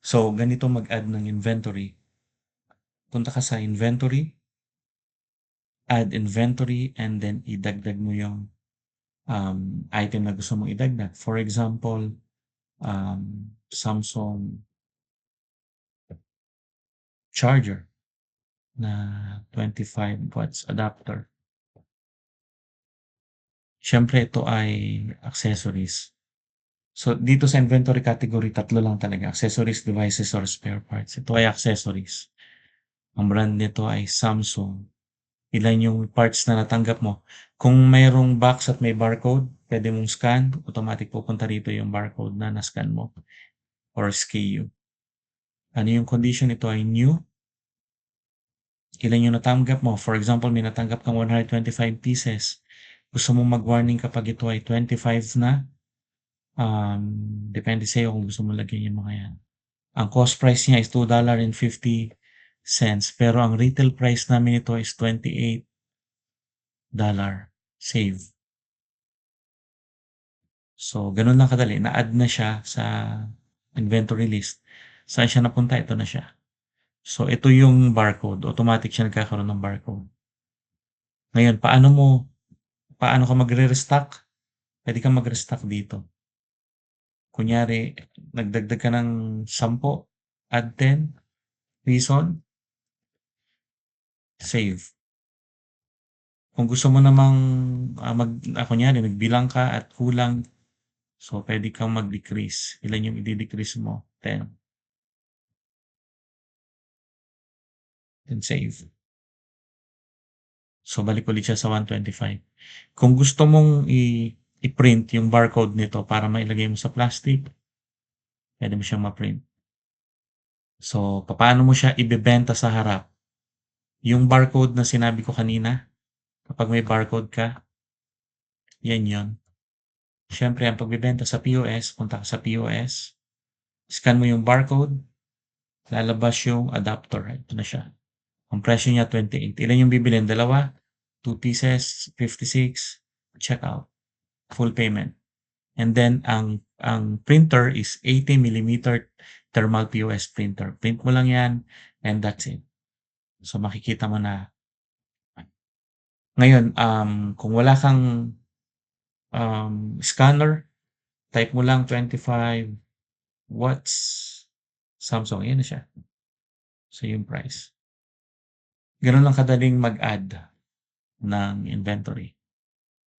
So, ganito mag-add ng inventory. Punta ka sa inventory, add inventory, and then idagdag mo yung item na gusto mong idagdag. For example, Samsung charger na 25 watts adapter. Siyempre ito ay accessories. So, dito sa inventory category, tatlo lang talaga, accessories, devices, or spare parts. Ito ay accessories. Ang brand nito ay Samsung. Ilan yung parts na natanggap mo. Kung mayroong box at may barcode, pwede mong scan, automatic pupunta rito yung barcode na na-scan mo or SKU. Ano yung condition nito ay new. Ilan yung natanggap mo. For example, may natanggap kang 125 pieces. Gusto mong mag-warning kapag ito ay 25 na. Depende sa'yo kung gusto mo lagyan yung mga yan. Ang cost price niya is $2.50. Pero ang retail price namin ito is $28. Save. So, ganun lang kadali. Na-add na siya sa inventory list. Saan siya napunta? Ito na siya. So, ito yung barcode. Automatic siya nagkakaroon ng barcode. Ngayon, paano ka magre-restock? Pwede kang mag-restock dito. Kunyari, nagdagdag ka ng 10, add 10, reason, save. Kung gusto mo namang kunyari, nagbilang ka at kulang, so pwede kang mag-decrease. Ilan yung i-decrease mo? 10. Then save. So, balik ulit siya sa 125. Kung gusto mong i-print yung barcode nito para mailagay mo sa plastic, pwede mo siyang ma-print. So, paano mo siya ibebenta sa harap? Yung barcode na sinabi ko kanina, kapag may barcode ka, yan yun. Siyempre, ang pagbebenta sa POS, punta ka sa POS, scan mo yung barcode, lalabas yung adapter. Ito na siya. Ang presyo niya 28. Ilan yung bibilin? Dalawa? 2 pieces, 56, check out. Full payment. And then ang printer is 80 millimeter thermal POS printer. Print mo lang 'yan and that's it. So makikita mo na. Ngayon, kung wala kang scanner, type mo lang 25 watts Samsung, ayan na siya. So yung price. Gano'n lang kadaling mag-add ng inventory.